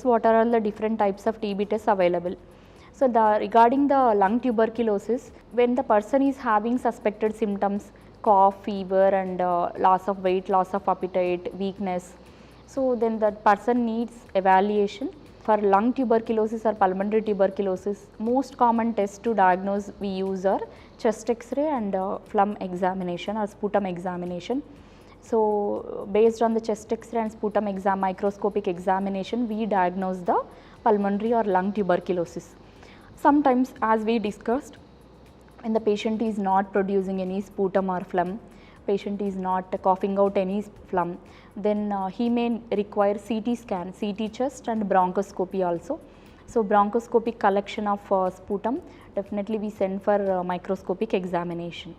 What are all the different types of TB tests available? So regarding the lung tuberculosis, when the person is having suspected symptoms, cough, fever and loss of weight, loss of appetite, weakness, so then that person needs evaluation. For lung tuberculosis or pulmonary tuberculosis, most common tests to diagnose we use are chest X-ray and phlegm examination or sputum examination. So based on the chest X-ray and sputum microscopic examination, we diagnose the pulmonary or lung tuberculosis. Sometimes, as we discussed, when the patient is not producing any sputum or phlegm, patient is not coughing out any phlegm, then he may require CT scan, CT chest and bronchoscopy also. So bronchoscopic collection of sputum, definitely we send for microscopic examination.